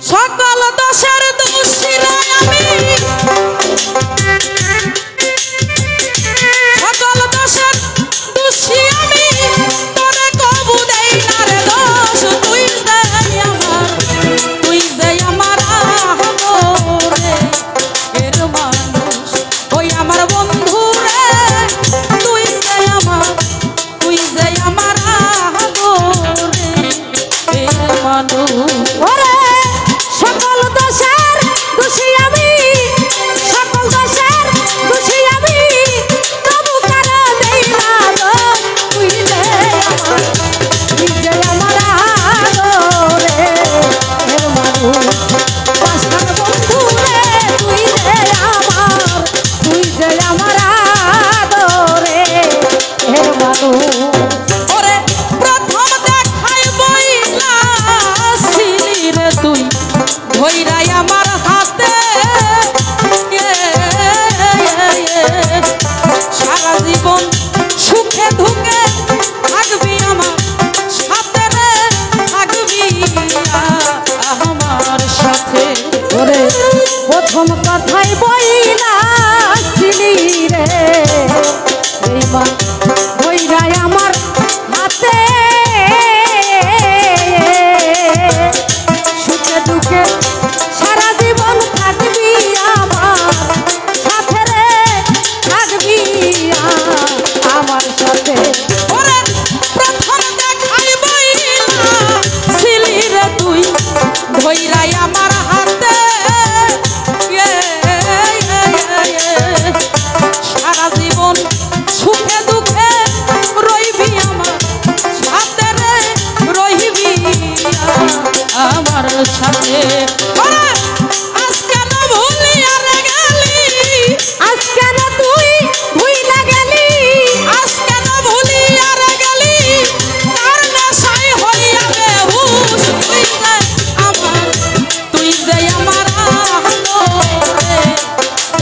সকল দোষের দোষী নয় আমি, সকল দোষের দোষী আমি, তোরে কবু দেই না রে দোষ। তুই যে আমার, তুই যে আমার আদরে এর মানুষ, ওই আমার বন্ধু রে, তুই যে আমার, তুই যে আমার আদরে এর মানুষ। সকল দোষের দোষী আমি, সকল দোষের দোষী আমি, তবু কারো দেই না দোষ। তুই যে আমার, তুই যে আমার আদরে এর মানুষ। পাঁচখান বন্ধু রে, তুই যে আমার, তুই যে আমার আদরে এর মানুষ। ওরে প্রথম দেখাই বইলা ছিলি রে তুই, ধইরাই আমার হাতে সারা জীবন সুখে দুঃখে থাকবি আমার সাথে রে, থাকবি আমার সাথে। ওরে প্রথম কথাই বইলা ছিলি রে, এইবার বইরাই আমার হাতে সুখে দুঃখে সারা জীবন থাকবি আমার সাথে রে, থাকবি আমার সাথে। ওরে প্রথম দেখাই বইলা ছিলি রে তুই, ধইরাই আমার হাতে সারা জীবন সুখে দুঃখে রইবি আমার সাথে রে, রইবি আমার সাথে। ওরে আজকে না ভুলিয়া রে গেলি, আজকে না তুই ভুইলা গেলি, আজকে না ভুলিয়া রে গেলি, তার নেশায় হইয়া বেহুশ। তুই যে আমার, তুই যে আমার আদরে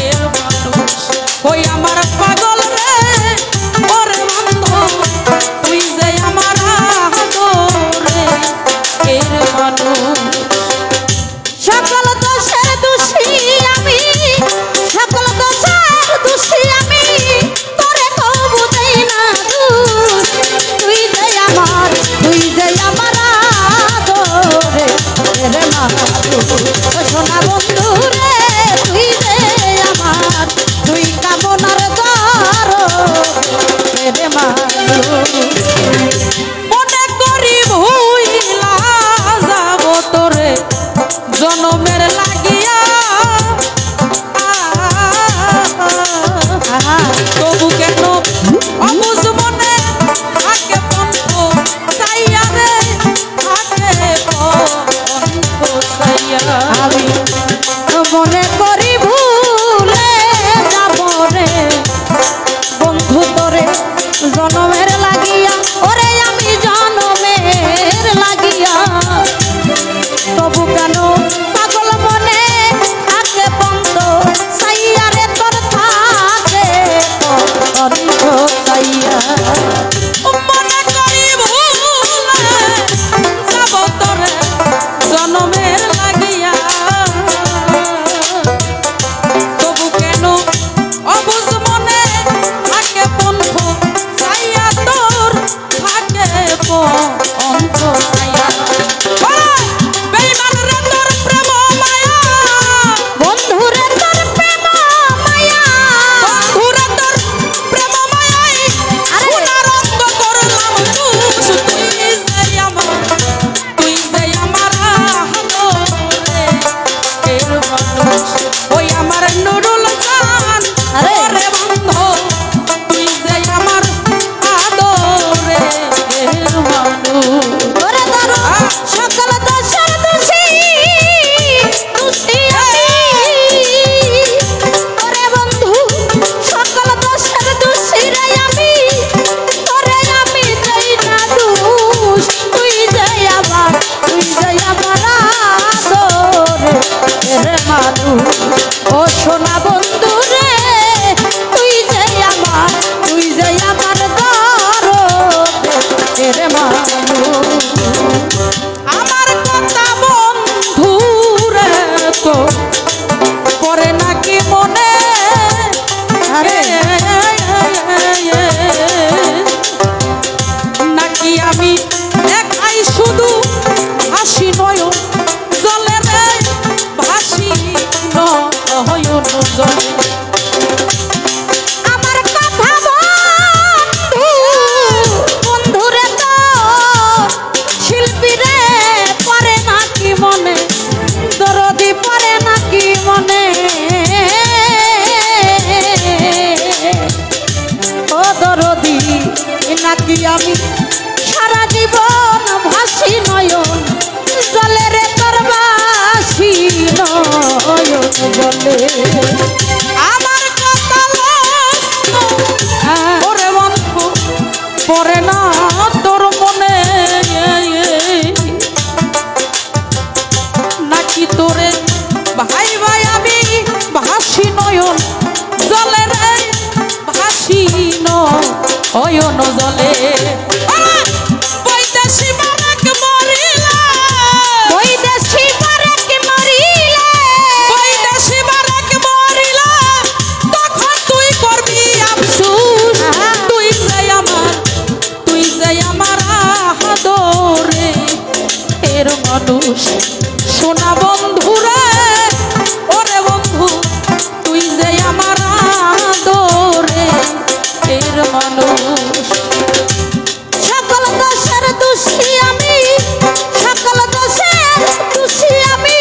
এর মানুষ, ওই আমার পাগল রে ওরে বন্ধু, তুই যে আমার আদরে এর মানুষ। সকল জলে আমার কথা বন্ধু বন্ধুরে তো শিল্পীরে পরে নাকি মনে দরদি পরে নাকি মনে ও দরদি নাকি আমি সারা জীবন ভাসি নয়ন জলে রে তোর ভাসি নয়ন জলে আমার কথা ওরে বন্ধু পরে না তোর মনে নাকি তোরে ভাই ভাই আমি ভাসি নয়ন জলে রে ভাসি নয়ন জলে বৈদেশি মারাক মরিলা বৈদেশি মারাক মরিলা বৈদেশি মারাক মরিলা তখন তুই করবি আফসোস তুই যে আমার আদরে এর মানুষ সোনা বন্ধুরে ওরে বন্ধু তুই যে আমার আদরে এর মানুষ সকল দোষের দোষী আমি সকল দোষের দোষী আমি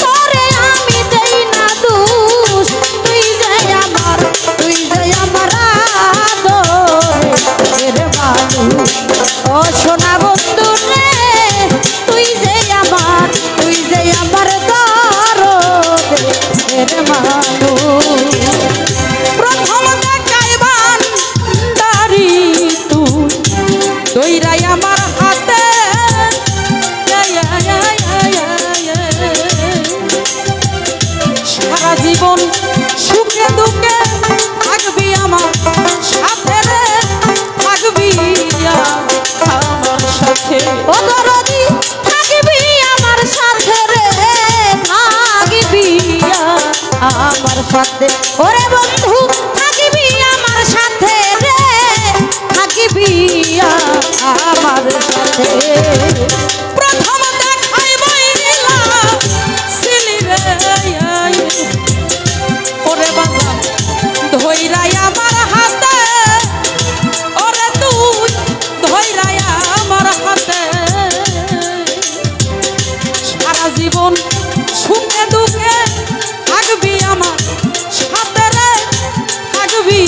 তোরে আমি দেই না দোষ তুই যে আমার আদরের মানুষ ও সোনা বন্ধু রে তুই যে আমার দরদের মানুষ প্রথম দেখাই বান্দারি তুই দইরাই আমার হাতে সারা জীবন সুখে দুঃখে থাকবি আমার সাথে রে থাকবি আমার সাথে ও দরদি থাকবি আমার সাথে রে থাকবি আমার সাথে ওরে বন্ধু থাকবি আমার সাথে রে থাকবি আমার সাথে প্রথম দেখাই বইলা সিলি রে ওরে বাবা ধইরাই আমার হাতে ওরে তুই ধইরাই আমার হাতে সারা জীবন সুখে দুঃখে থাকবি আমার সাথে রে থাকবি